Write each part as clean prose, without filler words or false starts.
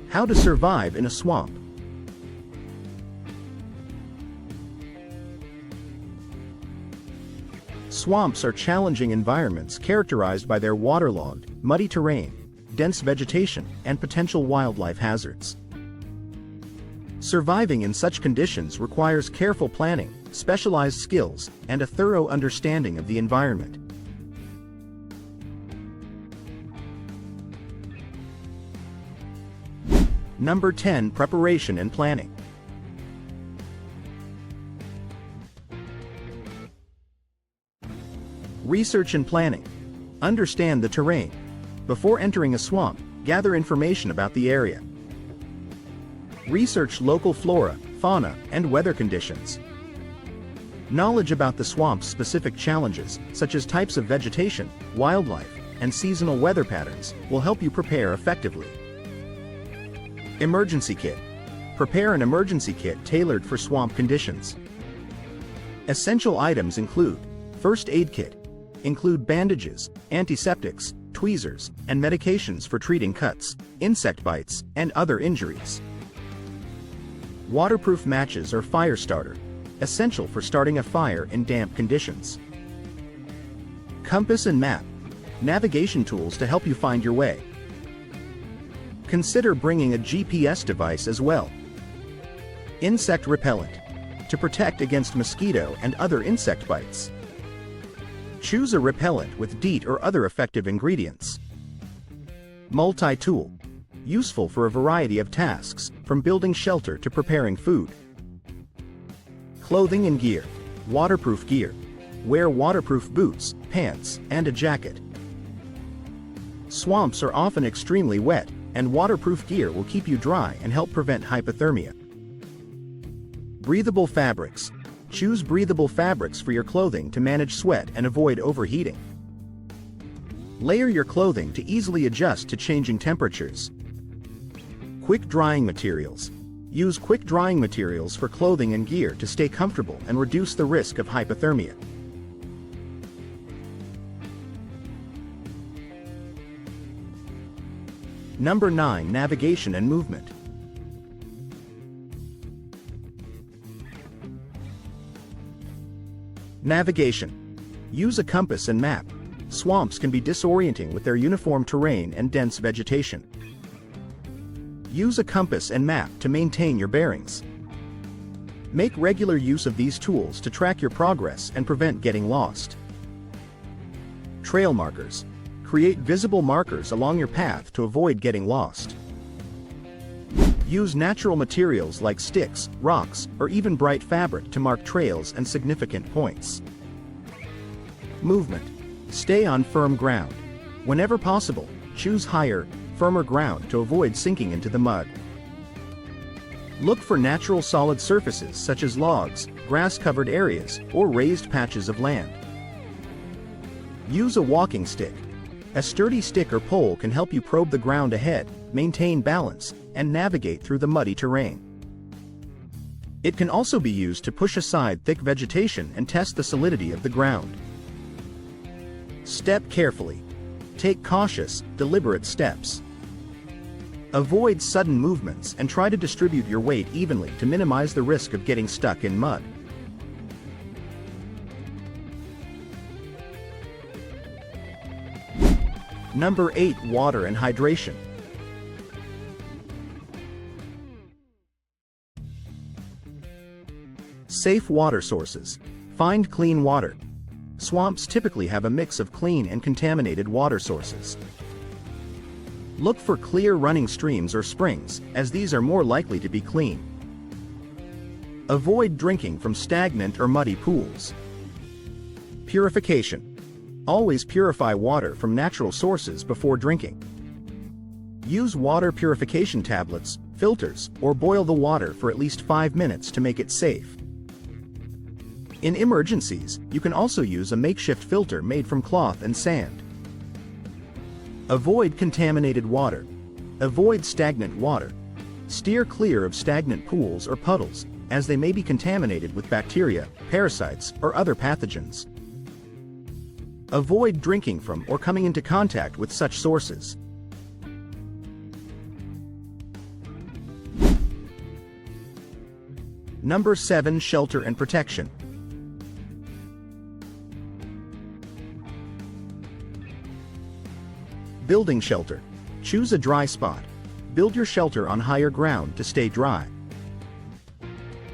How to survive in a swamp. Swamps are challenging environments characterized by their waterlogged, muddy terrain, dense vegetation, and potential wildlife hazards. Surviving in such conditions requires careful planning, specialized skills, and a thorough understanding of the environment. Number 10. Preparation and planning. Research and planning. Understand the terrain. Before entering a swamp, gather information about the area. Research local flora, fauna, and weather conditions. Knowledge about the swamp's specific challenges, such as types of vegetation, wildlife, and seasonal weather patterns, will help you prepare effectively. Emergency kit. Prepare an emergency kit tailored for swamp conditions. Essential items include first aid kit. Include bandages, antiseptics, tweezers, and medications for treating cuts, insect bites, and other injuries. Waterproof matches or fire starter. Essential for starting a fire in damp conditions. Compass and map. Navigation tools to help you find your way. Consider bringing a GPS device as well. Insect repellent. To protect against mosquito and other insect bites. Choose a repellent with DEET or other effective ingredients. Multi-tool. Useful for a variety of tasks, from building shelter to preparing food. Clothing and gear. Waterproof gear. Wear waterproof boots, pants, and a jacket. Swamps are often extremely wet, and waterproof gear will keep you dry and help prevent hypothermia. Breathable fabrics. Choose breathable fabrics for your clothing to manage sweat and avoid overheating. Layer your clothing to easily adjust to changing temperatures. Quick drying materials. Use quick drying materials for clothing and gear to stay comfortable and reduce the risk of hypothermia. Number 9. Navigation and movement. Navigation. Use a compass and map. Swamps can be disorienting with their uniform terrain and dense vegetation. Use a compass and map to maintain your bearings. Make regular use of these tools to track your progress and prevent getting lost. Trail markers. Create visible markers along your path to avoid getting lost. Use natural materials like sticks, rocks, or even bright fabric to mark trails and significant points. Movement. Stay on firm ground. Whenever possible, choose higher, firmer ground to avoid sinking into the mud. Look for natural solid surfaces such as logs, grass-covered areas, or raised patches of land. Use a walking stick. A sturdy stick or pole can help you probe the ground ahead, maintain balance, and navigate through the muddy terrain. It can also be used to push aside thick vegetation and test the solidity of the ground. Step carefully. Take cautious, deliberate steps. Avoid sudden movements and try to distribute your weight evenly to minimize the risk of getting stuck in mud. Number 8. Water and hydration. Safe water sources. Find clean water. Swamps typically have a mix of clean and contaminated water sources. Look for clear running streams or springs, as these are more likely to be clean. Avoid drinking from stagnant or muddy pools. Purification. Always purify water from natural sources before drinking. Use water purification tablets, filters, or boil the water for at least 5 minutes to make it safe. In emergencies, you can also use a makeshift filter made from cloth and sand. Avoid contaminated water. Avoid stagnant water. Steer clear of stagnant pools or puddles, as they may be contaminated with bacteria, parasites, or other pathogens. Avoid drinking from or coming into contact with such sources. Number 7. Shelter and protection. Building shelter. Choose a dry spot. Build your shelter on higher ground to stay dry.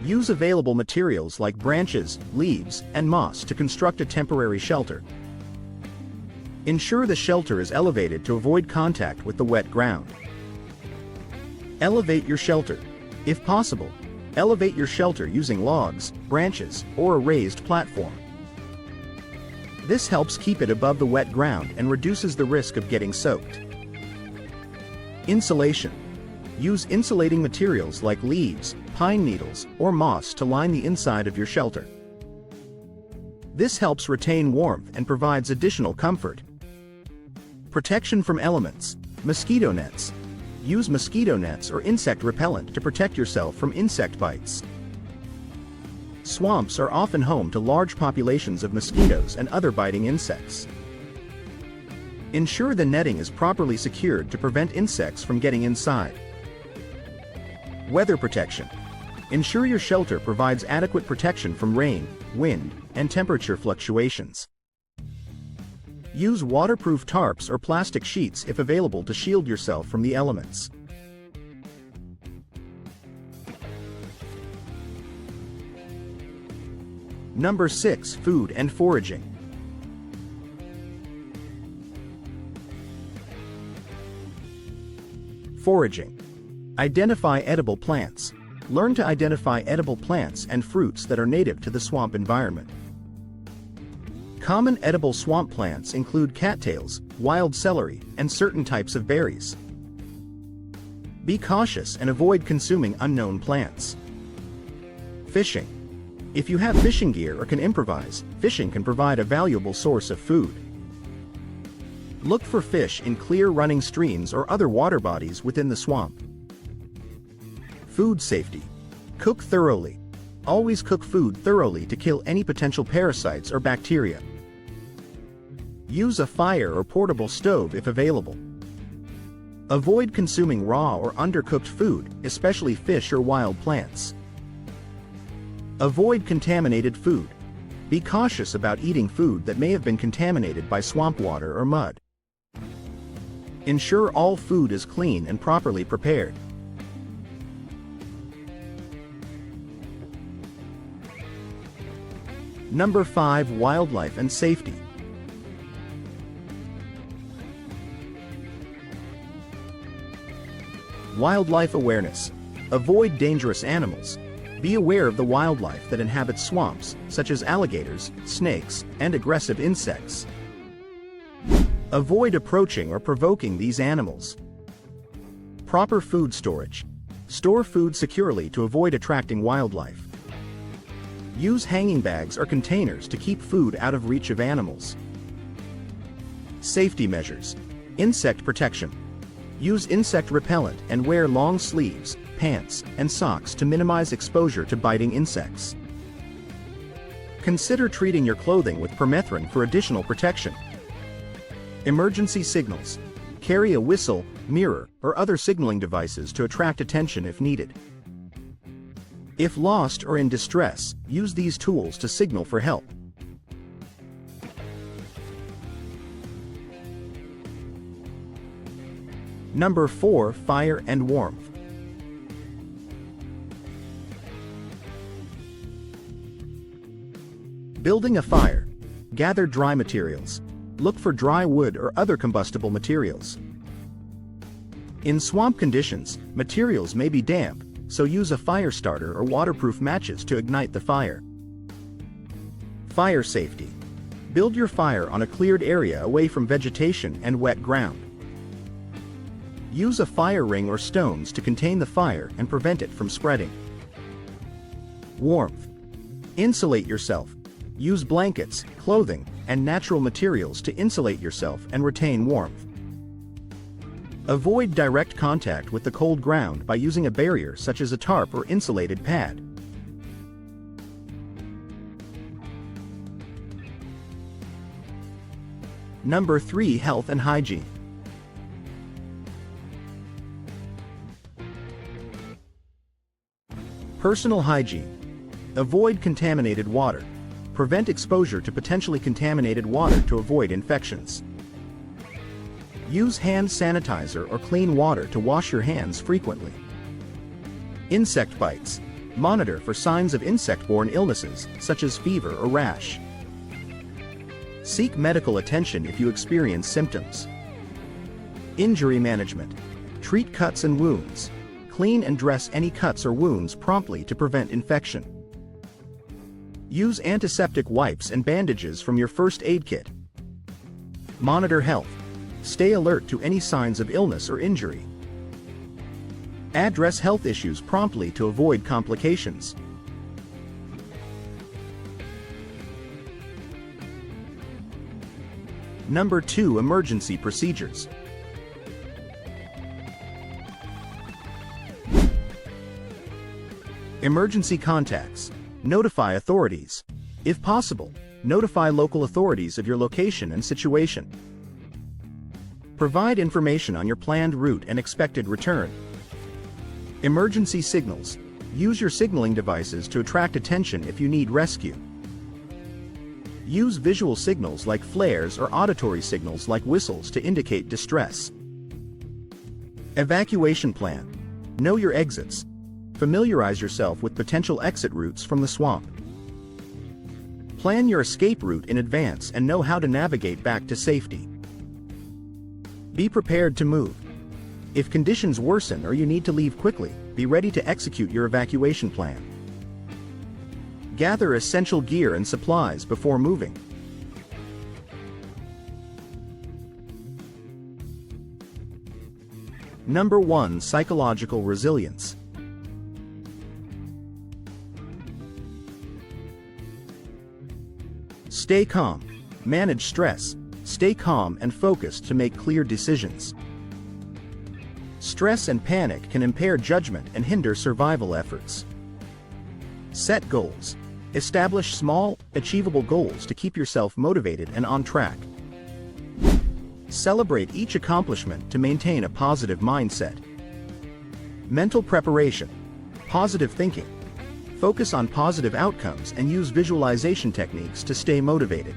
Use available materials like branches, leaves, and moss to construct a temporary shelter. Ensure the shelter is elevated to avoid contact with the wet ground. Elevate your shelter. If possible, elevate your shelter using logs, branches, or a raised platform. This helps keep it above the wet ground and reduces the risk of getting soaked. Insulation. Use insulating materials like leaves, pine needles, or moss to line the inside of your shelter. This helps retain warmth and provides additional comfort. Protection from elements. Mosquito nets. Use mosquito nets or insect repellent to protect yourself from insect bites. Swamps are often home to large populations of mosquitoes and other biting insects. Ensure the netting is properly secured to prevent insects from getting inside. Weather protection. Ensure your shelter provides adequate protection from rain, wind, and temperature fluctuations. Use waterproof tarps or plastic sheets if available to shield yourself from the elements. Number 6. Food and foraging. Foraging. Identify edible plants. Learn to identify edible plants and fruits that are native to the swamp environment. Common edible swamp plants include cattails, wild celery, and certain types of berries. Be cautious and avoid consuming unknown plants. Fishing. If you have fishing gear or can improvise, fishing can provide a valuable source of food. Look for fish in clear running streams or other water bodies within the swamp. Food safety. Cook thoroughly. Always cook food thoroughly to kill any potential parasites or bacteria. Use a fire or portable stove if available. Avoid consuming raw or undercooked food, especially fish or wild plants. Avoid contaminated food. Be cautious about eating food that may have been contaminated by swamp water or mud. Ensure all food is clean and properly prepared. Number 5. Wildlife and safety. Wildlife awareness. Avoid dangerous animals. Be aware of the wildlife that inhabits swamps, such as alligators, snakes, and aggressive insects. Avoid approaching or provoking these animals. Proper food storage. Store food securely to avoid attracting wildlife. Use hanging bags or containers to keep food out of reach of animals. Safety measures. Insect protection. Use insect repellent and wear long sleeves, pants, and socks to minimize exposure to biting insects. Consider treating your clothing with permethrin for additional protection. Emergency signals. Carry a whistle, mirror, or other signaling devices to attract attention if needed. If lost or in distress, use these tools to signal for help. Number 4. Fire and warmth. Building a fire. Gather dry materials. Look for dry wood or other combustible materials. In swamp conditions, materials may be damp, so use a fire starter or waterproof matches to ignite the fire. Fire safety. Build your fire on a cleared area away from vegetation and wet ground. Use a fire ring or stones to contain the fire and prevent it from spreading. Warmth. Insulate yourself. Use blankets, clothing, and natural materials to insulate yourself and retain warmth. Avoid direct contact with the cold ground by using a barrier such as a tarp or insulated pad. Number 3. Health and hygiene. Personal hygiene. Avoid contaminated water. Prevent exposure to potentially contaminated water to avoid infections. Use hand sanitizer or clean water to wash your hands frequently. Insect bites. Monitor for signs of insect-borne illnesses, such as fever or rash. Seek medical attention if you experience symptoms. Injury management. Treat cuts and wounds. Clean and dress any cuts or wounds promptly to prevent infection. Use antiseptic wipes and bandages from your first aid kit. Monitor health. Stay alert to any signs of illness or injury. Address health issues promptly to avoid complications. Number 2. Emergency procedures. Emergency contacts. Notify authorities. If possible, notify local authorities of your location and situation. Provide information on your planned route and expected return. Emergency signals. Use your signaling devices to attract attention if you need rescue. Use visual signals like flares or auditory signals like whistles to indicate distress. Evacuation plan. Know your exits. Familiarize yourself with potential exit routes from the swamp. Plan your escape route in advance and know how to navigate back to safety. Be prepared to move. If conditions worsen or you need to leave quickly, be ready to execute your evacuation plan. Gather essential gear and supplies before moving. Number 1. Psychological resilience. Stay calm. Manage stress. Stay calm and focused to make clear decisions. Stress and panic can impair judgment and hinder survival efforts. Set goals. Establish small, achievable goals to keep yourself motivated and on track. Celebrate each accomplishment to maintain a positive mindset. Mental preparation. Positive thinking. Focus on positive outcomes and use visualization techniques to stay motivated.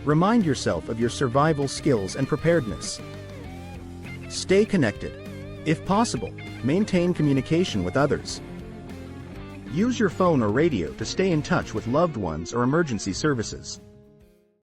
Remind yourself of your survival skills and preparedness. Stay connected. If possible, maintain communication with others. Use your phone or radio to stay in touch with loved ones or emergency services.